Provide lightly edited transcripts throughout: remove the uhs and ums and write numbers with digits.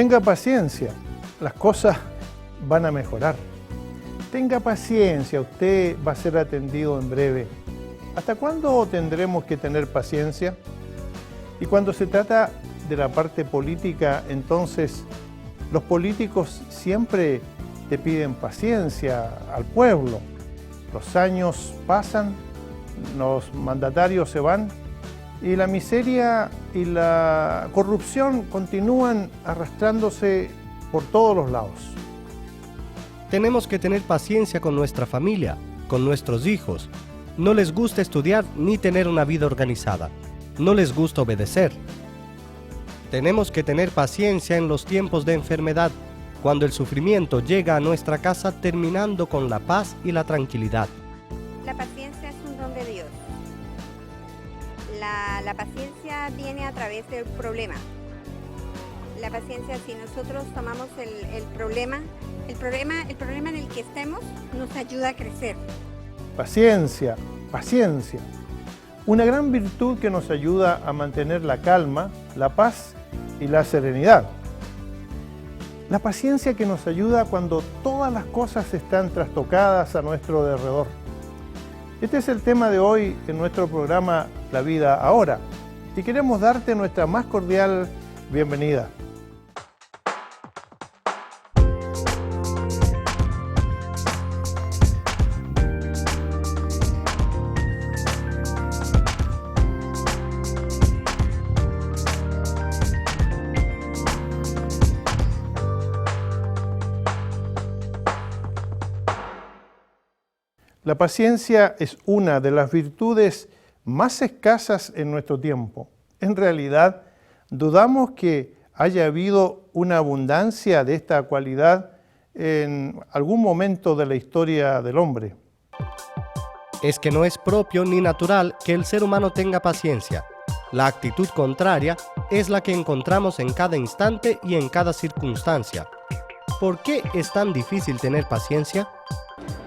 Tenga paciencia, las cosas van a mejorar. Tenga paciencia, usted va a ser atendido en breve. ¿Hasta cuándo tendremos que tener paciencia? Y cuando se trata de la parte política, entonces los políticos siempre te piden paciencia al pueblo. Los años pasan, los mandatarios se van y la miseria y la corrupción continúan arrastrándose por todos los lados. Tenemos que tener paciencia con nuestra familia, con nuestros hijos. No les gusta estudiar ni tener una vida organizada. No les gusta obedecer. Tenemos que tener paciencia en los tiempos de enfermedad, cuando el sufrimiento llega a nuestra casa terminando con la paz y la tranquilidad. La paciencia es un don de Dios. La paciencia viene a través del problema. La paciencia, si nosotros tomamos el problema en el que estemos, nos ayuda a crecer. Paciencia, paciencia. Una gran virtud que nos ayuda a mantener la calma, la paz y la serenidad. La paciencia que nos ayuda cuando todas las cosas están trastocadas a nuestro derredor. Este es el tema de hoy en nuestro programa La Vida Ahora y queremos darte nuestra más cordial bienvenida. La paciencia es una de las virtudes más escasas en nuestro tiempo. En realidad, dudamos que haya habido una abundancia de esta cualidad en algún momento de la historia del hombre. Es que no es propio ni natural que el ser humano tenga paciencia. La actitud contraria es la que encontramos en cada instante y en cada circunstancia. ¿Por qué es tan difícil tener paciencia?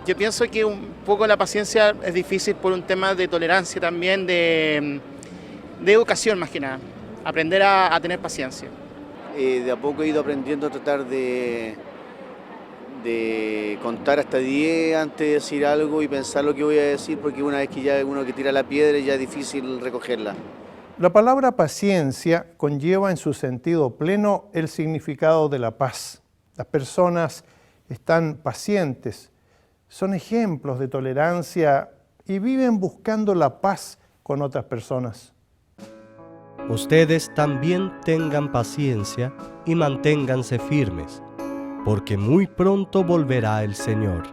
Yo pienso que un poco la paciencia es difícil por un tema de tolerancia también, de educación más que nada, aprender a tener paciencia. De a poco he ido aprendiendo a tratar de contar hasta 10 antes de decir algo y pensar lo que voy a decir, porque una vez que ya uno que tira la piedra ya es difícil recogerla. La palabra paciencia conlleva en su sentido pleno el significado de la paz. Las personas están pacientes, son ejemplos de tolerancia y viven buscando la paz con otras personas. Ustedes también tengan paciencia y manténganse firmes, porque muy pronto volverá el Señor.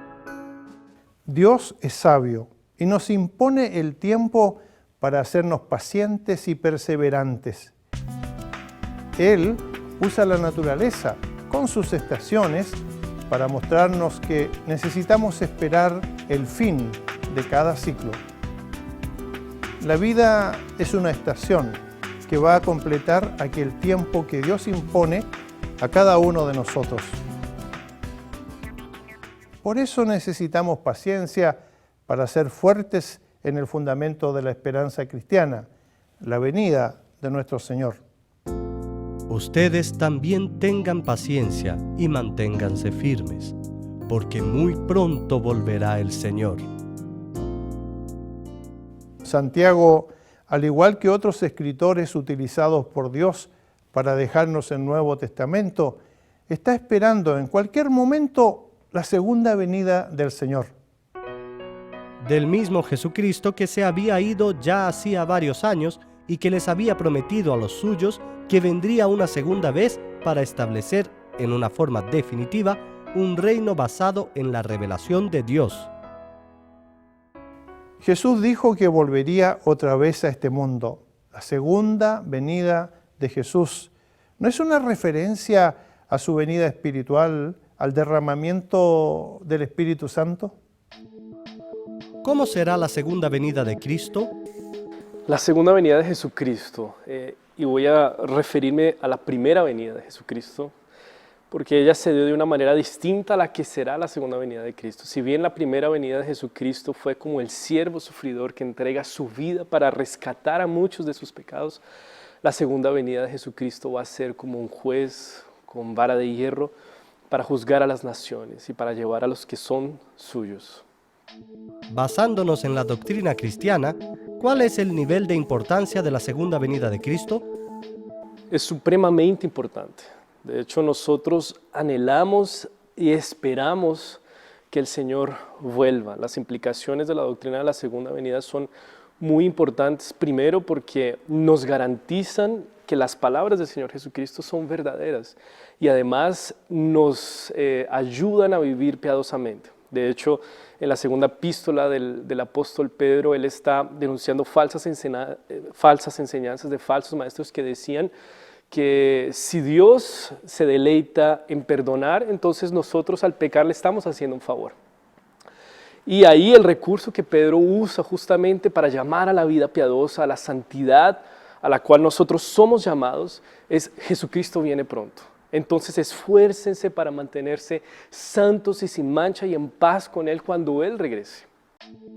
Dios es sabio y nos impone el tiempo para hacernos pacientes y perseverantes. Él usa la naturaleza con sus estaciones para mostrarnos que necesitamos esperar el fin de cada ciclo. La vida es una estación que va a completar aquel tiempo que Dios impone a cada uno de nosotros. Por eso necesitamos paciencia para ser fuertes en el fundamento de la esperanza cristiana, la venida de nuestro Señor. Ustedes también tengan paciencia y manténganse firmes, porque muy pronto volverá el Señor. Santiago, al igual que otros escritores utilizados por Dios para dejarnos el Nuevo Testamento, está esperando en cualquier momento la segunda venida del Señor. Del mismo Jesucristo que se había ido ya hacía varios años y que les había prometido a los suyos que vendría una segunda vez para establecer en una forma definitiva un reino basado en la revelación de Dios. Jesús dijo que volvería otra vez a este mundo. La segunda venida de Jesús no es una referencia a su venida espiritual, al derramamiento del Espíritu Santo. ¿Cómo será la segunda venida de Cristo? La segunda venida de Jesucristo, y voy a referirme a la primera venida de Jesucristo, porque ella se dio de una manera distinta a la que será la segunda venida de Cristo. Si bien la primera venida de Jesucristo fue como el siervo sufridor que entrega su vida para rescatar a muchos de sus pecados, la segunda venida de Jesucristo va a ser como un juez con vara de hierro para juzgar a las naciones y para llevar a los que son suyos. Basándonos en la doctrina cristiana, ¿cuál es el nivel de importancia de la segunda venida de Cristo? Es supremamente importante. De hecho, nosotros anhelamos y esperamos que el Señor vuelva. Las implicaciones de la doctrina de la segunda venida son muy importantes, primero porque nos garantizan que las palabras del Señor Jesucristo son verdaderas y además nos ayudan a vivir piadosamente. De hecho, en la segunda epístola del apóstol Pedro, él está denunciando falsas enseñanzas de falsos maestros que decían que si Dios se deleita en perdonar, entonces nosotros al pecar le estamos haciendo un favor. Y ahí el recurso que Pedro usa justamente para llamar a la vida piadosa, a la santidad a la cual nosotros somos llamados, es Jesucristo viene pronto. Entonces esfuércense para mantenerse santos y sin mancha y en paz con Él cuando Él regrese.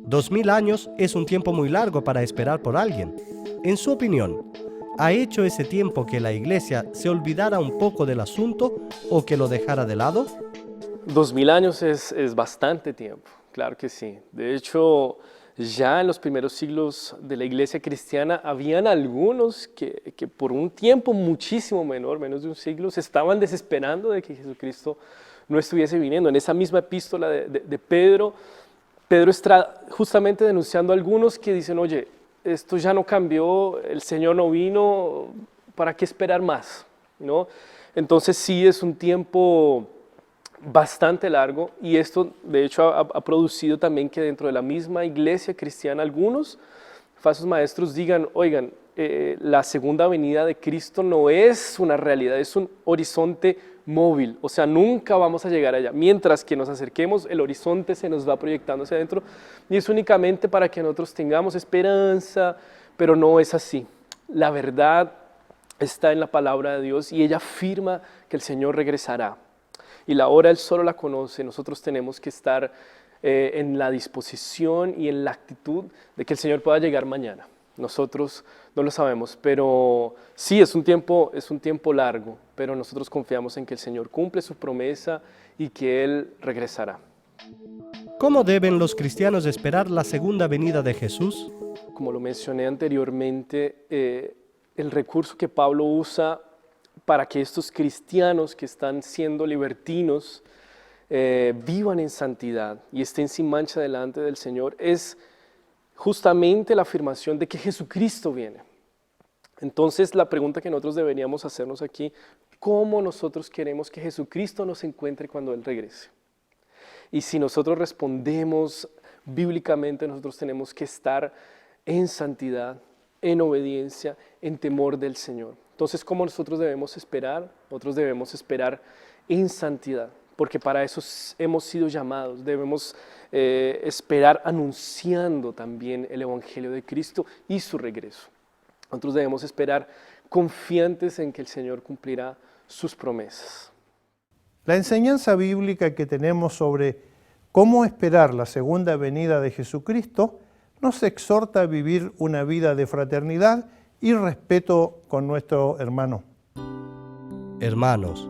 2000 años es un tiempo muy largo para esperar por alguien. En su opinión, ¿ha hecho ese tiempo que la Iglesia se olvidara un poco del asunto o que lo dejara de lado? 2000 años es bastante tiempo, claro que sí. De hecho, ya en los primeros siglos de la iglesia cristiana habían algunos que por un tiempo muchísimo menor, menos de un siglo, se estaban desesperando de que Jesucristo no estuviese viniendo. En esa misma epístola de Pedro, Pedro está justamente denunciando a algunos que dicen, oye, esto ya no cambió, el Señor no vino, ¿para qué esperar más? ¿No? Entonces sí es un tiempo bastante largo y esto de hecho ha producido también que dentro de la misma iglesia cristiana algunos falsos maestros digan, oigan, la segunda venida de Cristo no es una realidad, es un horizonte móvil, o sea, nunca vamos a llegar allá. Mientras que nos acerquemos, el horizonte se nos va proyectando hacia adentro y es únicamente para que nosotros tengamos esperanza, pero no es así. La verdad está en la palabra de Dios y ella afirma que el Señor regresará. Y la hora Él solo la conoce, nosotros tenemos que estar en la disposición y en la actitud de que el Señor pueda llegar mañana. Nosotros no lo sabemos, pero sí es un tiempo largo, pero nosotros confiamos en que el Señor cumple su promesa y que Él regresará. ¿Cómo deben los cristianos esperar la segunda venida de Jesús? Como lo mencioné anteriormente, el recurso que Pablo usa para que estos cristianos que están siendo libertinos vivan en santidad y estén sin mancha delante del Señor es justamente la afirmación de que Jesucristo viene. Entonces la pregunta que nosotros deberíamos hacernos aquí, ¿cómo nosotros queremos que Jesucristo nos encuentre cuando Él regrese? Y si nosotros respondemos bíblicamente, nosotros tenemos que estar en santidad, en obediencia, en temor del Señor. Entonces, ¿cómo nosotros debemos esperar? Nosotros debemos esperar en santidad, porque para eso hemos sido llamados. Debemos esperar anunciando también el Evangelio de Cristo y su regreso. Nosotros debemos esperar confiantes en que el Señor cumplirá sus promesas. La enseñanza bíblica que tenemos sobre cómo esperar la segunda venida de Jesucristo nos exhorta a vivir una vida de fraternidad y respeto con nuestro hermano. Hermanos,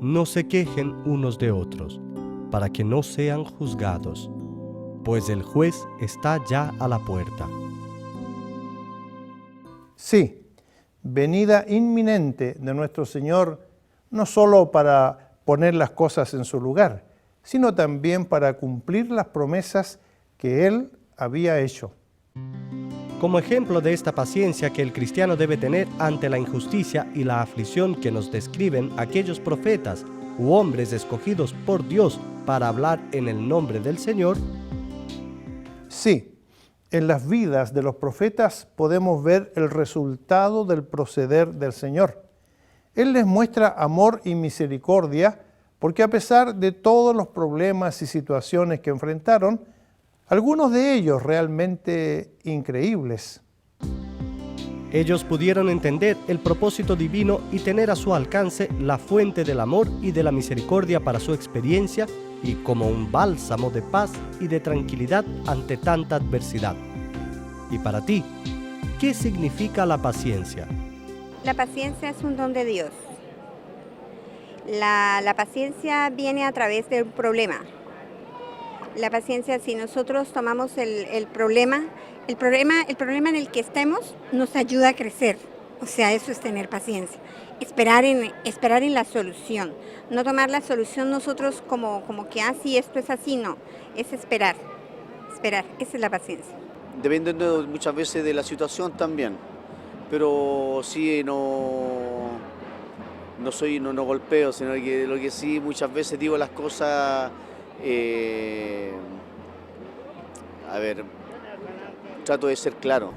no se quejen unos de otros, para que no sean juzgados, pues el juez está ya a la puerta. Sí, venida inminente de nuestro Señor, no solo para poner las cosas en su lugar, sino también para cumplir las promesas que Él había hecho. Como ejemplo de esta paciencia que el cristiano debe tener ante la injusticia y la aflicción que nos describen aquellos profetas u hombres escogidos por Dios para hablar en el nombre del Señor. Sí, en las vidas de los profetas podemos ver el resultado del proceder del Señor. Él les muestra amor y misericordia porque a pesar de todos los problemas y situaciones que enfrentaron, algunos de ellos realmente increíbles. Ellos pudieron entender el propósito divino y tener a su alcance la fuente del amor y de la misericordia para su experiencia y como un bálsamo de paz y de tranquilidad ante tanta adversidad. Y para ti, ¿qué significa la paciencia? La paciencia es un don de Dios. La paciencia viene a través de un problema. La paciencia, si nosotros tomamos el problema en el que estemos, nos ayuda a crecer. O sea, eso es tener paciencia. Esperar en la solución. No tomar la solución nosotros como que, sí, esto es así, no. Es esperar. Esperar, esa es la paciencia. Dependiendo muchas veces de la situación también, pero sí no golpeo, sino que lo que sí muchas veces digo las cosas, trato de ser claro.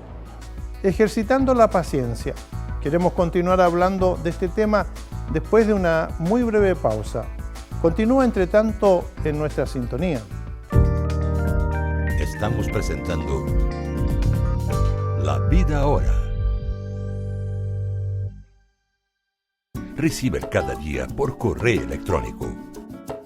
Ejercitando la paciencia. Queremos continuar hablando de este tema después de una muy breve pausa. Continúa entre tanto en nuestra sintonía. Estamos presentando La Vida Ahora. Recibe cada día por correo electrónico.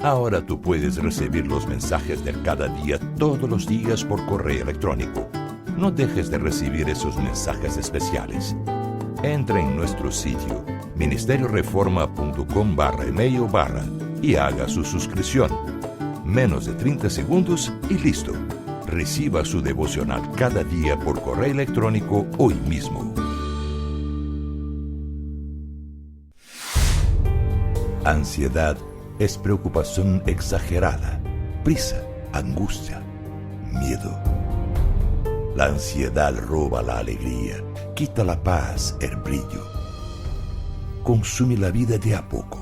Ahora tú puedes recibir los mensajes del cada día todos los días por correo electrónico. No dejes de recibir esos mensajes especiales. Entre en nuestro sitio ministerioreforma.com/email/ y haga su suscripción. Menos de 30 segundos y listo. Reciba su devocional cada día por correo electrónico hoy mismo. Ansiedad es preocupación exagerada, prisa, angustia, miedo. La ansiedad roba la alegría, quita la paz, el brillo. Consume la vida de a poco.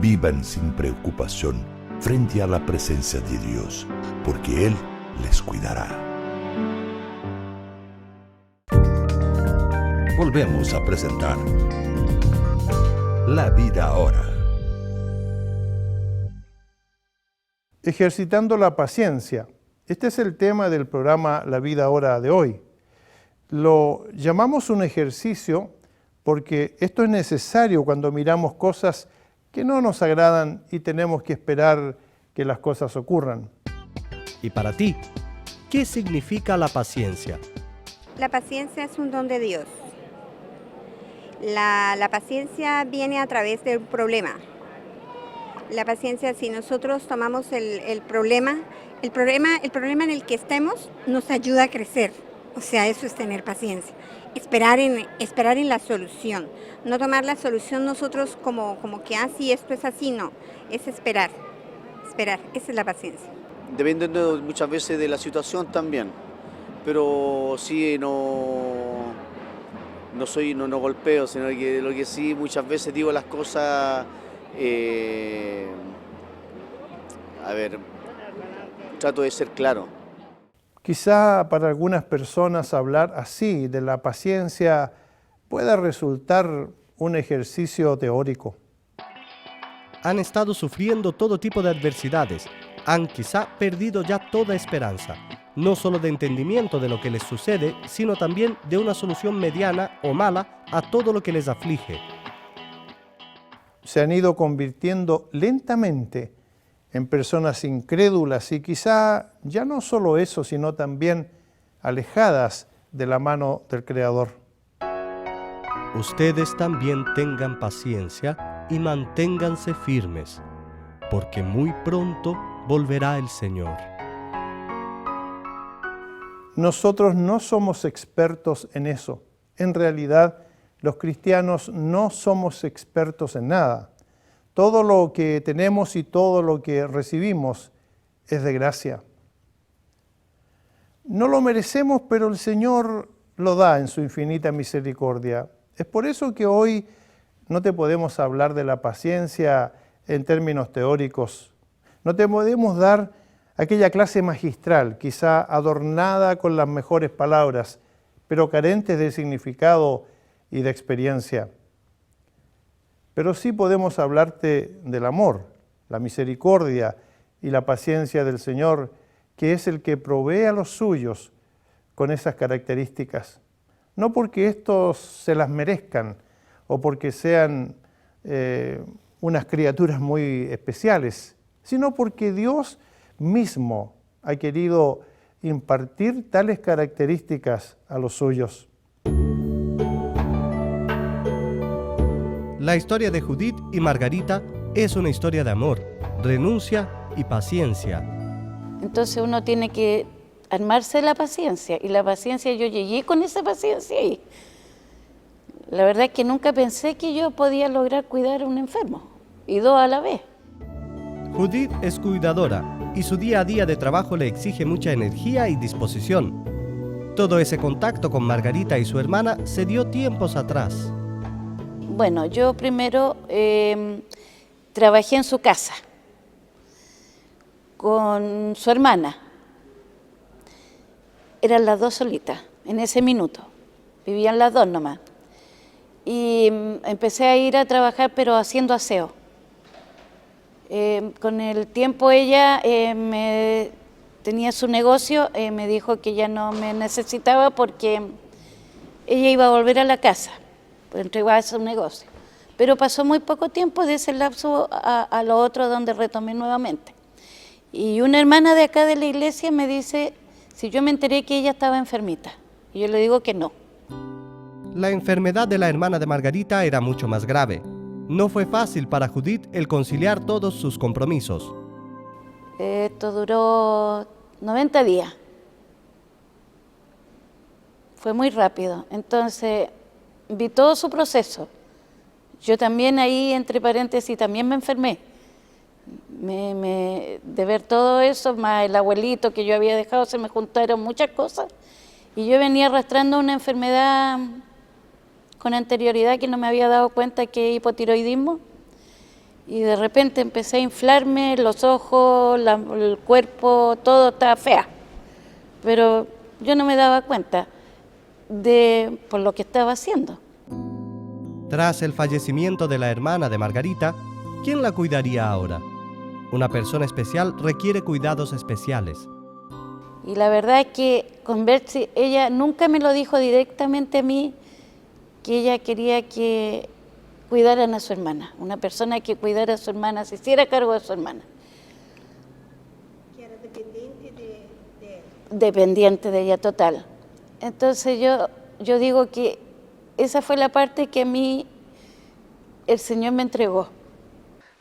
Vivan sin preocupación frente a la presencia de Dios, porque Él les cuidará. Volvemos a presentar La Vida Ahora. Ejercitando la paciencia. Este es el tema del programa La Vida Ahora de hoy. Lo llamamos un ejercicio porque esto es necesario cuando miramos cosas que no nos agradan y tenemos que esperar que las cosas ocurran. Y para ti, ¿qué significa la paciencia? La paciencia es un don de Dios. La paciencia viene a través de un problema. La paciencia, si nosotros tomamos el problema en el que estemos, nos ayuda a crecer. O sea, eso es tener paciencia. Esperar en la solución. No tomar la solución nosotros como que, sí, esto es así, no. Es esperar. Esperar, esa es la paciencia. Dependiendo muchas veces de la situación también, pero sí no golpeo, sino que lo que sí muchas veces digo las cosas, trato de ser claro. Quizá para algunas personas hablar así de la paciencia pueda resultar un ejercicio teórico. Han estado sufriendo todo tipo de adversidades, han quizá perdido ya toda esperanza, no solo de entendimiento de lo que les sucede, sino también de una solución mediana o mala a todo lo que les aflige. Se han ido convirtiendo lentamente en personas incrédulas y quizá ya no solo eso, sino también alejadas de la mano del Creador. Ustedes también tengan paciencia y manténganse firmes, porque muy pronto volverá el Señor. Nosotros no somos expertos en eso. En realidad, los cristianos no somos expertos en nada. Todo lo que tenemos y todo lo que recibimos es de gracia. No lo merecemos, pero el Señor lo da en su infinita misericordia. Es por eso que hoy no te podemos hablar de la paciencia en términos teóricos. No te podemos dar aquella clase magistral, quizá adornada con las mejores palabras, pero carentes de significado y de experiencia. Pero sí podemos hablarte del amor, la misericordia y la paciencia del Señor, que es el que provee a los suyos con esas características. No porque estos se las merezcan o porque sean unas criaturas muy especiales, sino porque Dios mismo ha querido impartir tales características a los suyos. La historia de Judith y Margarita es una historia de amor, renuncia y paciencia. Entonces uno tiene que armarse la paciencia, y la paciencia, yo llegué con esa paciencia y la verdad es que nunca pensé que yo podía lograr cuidar a un enfermo, y dos a la vez. Judith es cuidadora y su día a día de trabajo le exige mucha energía y disposición. Todo ese contacto con Margarita y su hermana se dio tiempos atrás. Bueno, yo primero trabajé en su casa con su hermana. Eran las dos solitas en ese minuto, vivían las dos nomás. Y empecé a ir a trabajar, pero haciendo aseo. Con el tiempo ella tenía su negocio, me dijo que ya no me necesitaba porque ella iba a volver a la casa, pues entregaba su negocio. Pero pasó muy poco tiempo de ese lapso a lo otro, donde retomé nuevamente. Y una hermana de acá de la iglesia me dice si yo me enteré que ella estaba enfermita. Y yo le digo que no. La enfermedad de la hermana de Margarita era mucho más grave. No fue fácil para Judith el conciliar todos sus compromisos. Esto duró 90 días. Fue muy rápido. Entonces, vi todo su proceso. Yo también ahí, entre paréntesis, también me enfermé. De ver todo eso, más el abuelito que yo había dejado, se me juntaron muchas cosas. Y yo venía arrastrando una enfermedad con anterioridad que no me había dado cuenta, que es hipotiroidismo. Y de repente empecé a inflarme los ojos, el cuerpo, todo estaba fea. Pero yo no me daba cuenta por lo que estaba haciendo. Tras el fallecimiento de la hermana de Margarita, ¿quién la cuidaría ahora? Una persona especial requiere cuidados especiales. Y la verdad es que con Betsy, ella nunca me lo dijo directamente a mí, que ella quería que cuidaran a su hermana, una persona que cuidara a su hermana, se hiciera cargo de su hermana. Que era dependiente de él. Dependiente de ella, total. Entonces yo digo que esa fue la parte que a mí el Señor me entregó.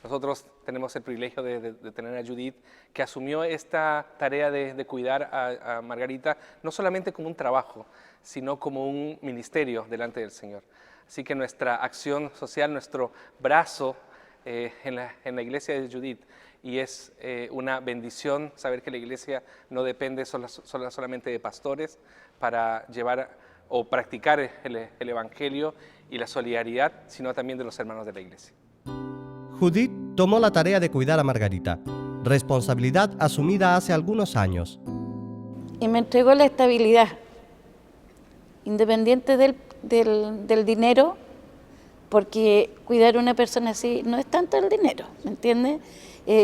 Nosotros tenemos el privilegio de tener a Judith, que asumió esta tarea de cuidar a Margarita, no solamente como un trabajo, sino como un ministerio delante del Señor. Así que nuestra acción social, nuestro brazo en la iglesia de Judith, y es una bendición saber que la iglesia no depende solamente de pastores para llevar o practicar el evangelio y la solidaridad, sino también de los hermanos de la iglesia. Judith tomó la tarea de cuidar a Margarita, responsabilidad asumida hace algunos años. Y me entregó la estabilidad, independiente del dinero, porque cuidar a una persona así no es tanto el dinero, ¿me entiendes?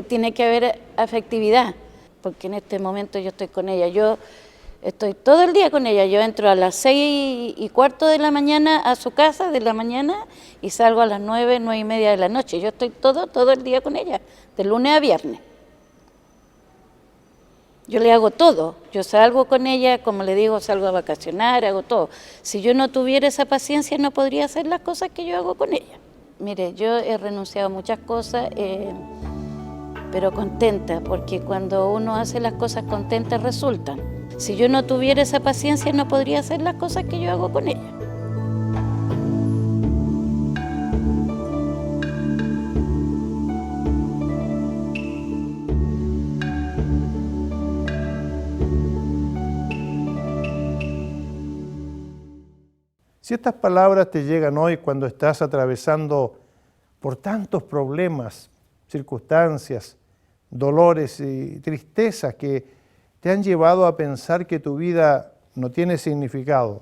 Tiene que haber afectividad, porque en este momento yo estoy con ella. Yo estoy todo el día con ella. Yo entro a las 6:15 de la mañana a su casa, de la mañana, y salgo a las 9, 9:30 de la noche. Yo estoy todo el día con ella, de lunes a viernes. Yo le hago todo. Yo salgo con ella, como le digo, salgo a vacacionar, hago todo. Si yo no tuviera esa paciencia, no podría hacer las cosas que yo hago con ella. Mire, yo he renunciado a muchas cosas, pero contenta, porque cuando uno hace las cosas contentas, resultan. Si yo no tuviera esa paciencia, no podría hacer las cosas que yo hago con ella. Si estas palabras te llegan hoy cuando estás atravesando por tantos problemas, circunstancias, dolores y tristezas que te han llevado a pensar que tu vida no tiene significado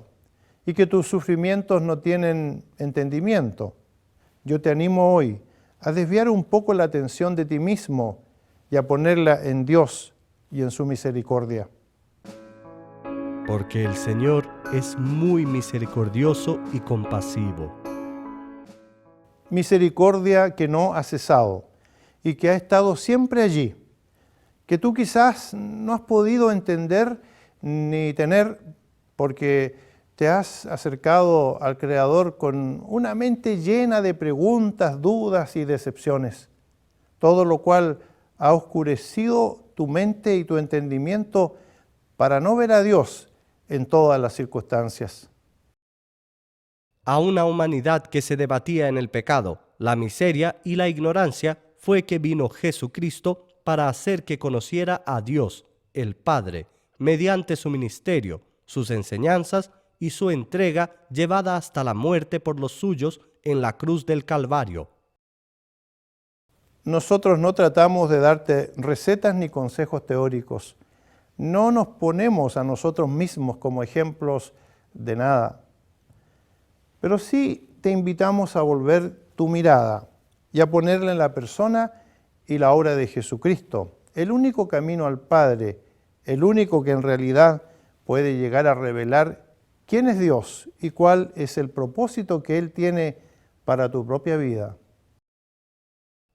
y que tus sufrimientos no tienen entendimiento, yo te animo hoy a desviar un poco la atención de ti mismo y a ponerla en Dios y en su misericordia. Porque el Señor es muy misericordioso y compasivo. Misericordia que no ha cesado y que ha estado siempre allí, que tú quizás no has podido entender ni tener porque te has acercado al Creador con una mente llena de preguntas, dudas y decepciones, todo lo cual ha oscurecido tu mente y tu entendimiento para no ver a Dios en todas las circunstancias. A una humanidad que se debatía en el pecado, la miseria y la ignorancia, fue que vino Jesucristo para hacer que conociera a Dios, el Padre, mediante su ministerio, sus enseñanzas y su entrega llevada hasta la muerte por los suyos en la cruz del Calvario. Nosotros no tratamos de darte recetas ni consejos teóricos. No nos ponemos a nosotros mismos como ejemplos de nada. Pero sí te invitamos a volver tu mirada y a ponerla en la persona y la obra de Jesucristo, el único camino al Padre, el único que en realidad puede llegar a revelar quién es Dios y cuál es el propósito que Él tiene para tu propia vida.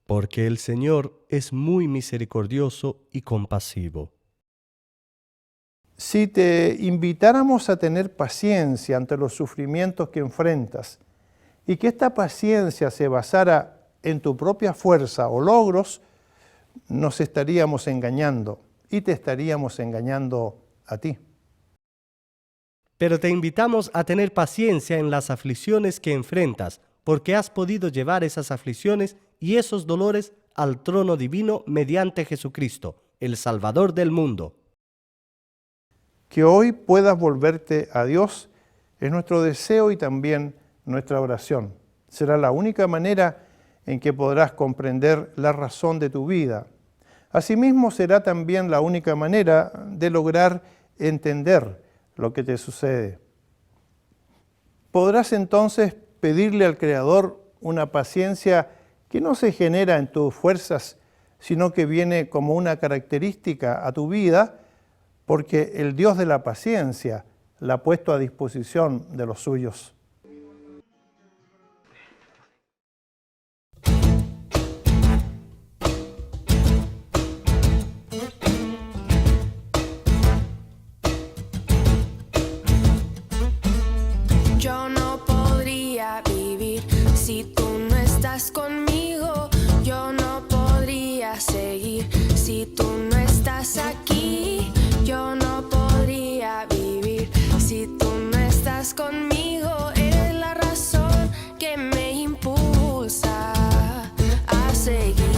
Porque el Señor es muy misericordioso y compasivo. Si te invitáramos a tener paciencia ante los sufrimientos que enfrentas y que esta paciencia se basara en tu propia fuerza o logros, nos estaríamos engañando y te estaríamos engañando a ti. Pero te invitamos a tener paciencia en las aflicciones que enfrentas, porque has podido llevar esas aflicciones y esos dolores al trono divino mediante Jesucristo, el Salvador del mundo. Que hoy puedas volverte a Dios es nuestro deseo y también nuestra oración. Será la única manera en que podrás comprender la razón de tu vida. Asimismo, será también la única manera de lograr entender lo que te sucede. Podrás entonces pedirle al Creador una paciencia que no se genera en tus fuerzas, sino que viene como una característica a tu vida, porque el Dios de la paciencia la ha puesto a disposición de los suyos. Yo no podría vivir si tú no estás conmigo. Yo no podría seguir si tú no estás aquí. Yo no podría vivir si tú no estás conmigo. Eres la razón que me impulsa a seguir.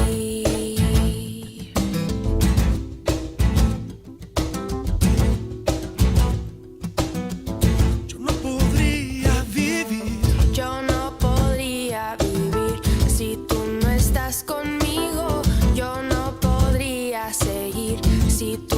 Yo no podría vivir. Yo no podría vivir si tú no estás conmigo. Yo no podría seguir si tú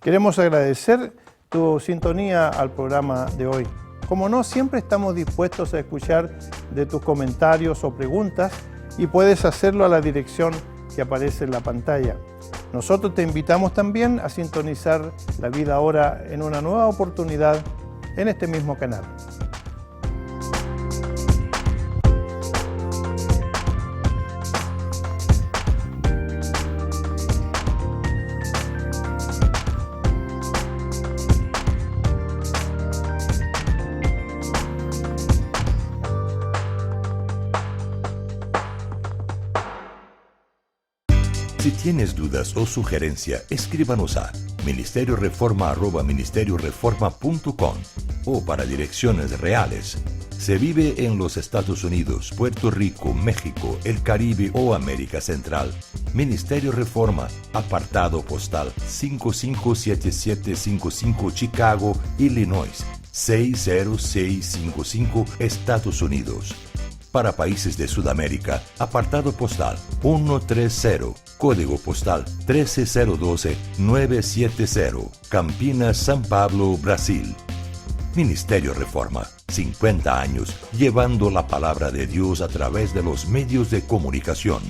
Queremos agradecer tu sintonía al programa de hoy. Como no, siempre estamos dispuestos a escuchar de tus comentarios o preguntas y puedes hacerlo a la dirección que aparece en la pantalla. Nosotros te invitamos también a sintonizar La Vida Ahora en una nueva oportunidad en este mismo canal. Si tienes dudas o sugerencia, escríbanos a ministerioreforma@ministerioreforma.com o para direcciones reales. Se vive en los Estados Unidos, Puerto Rico, México, el Caribe o América Central. Ministerio Reforma, apartado postal 557755 Chicago, Illinois, 60655, Estados Unidos. Para países de Sudamérica, apartado postal 130, código postal 13012-970, Campinas, San Pablo, Brasil. Ministerio Reforma, 50 años llevando la palabra de Dios a través de los medios de comunicación.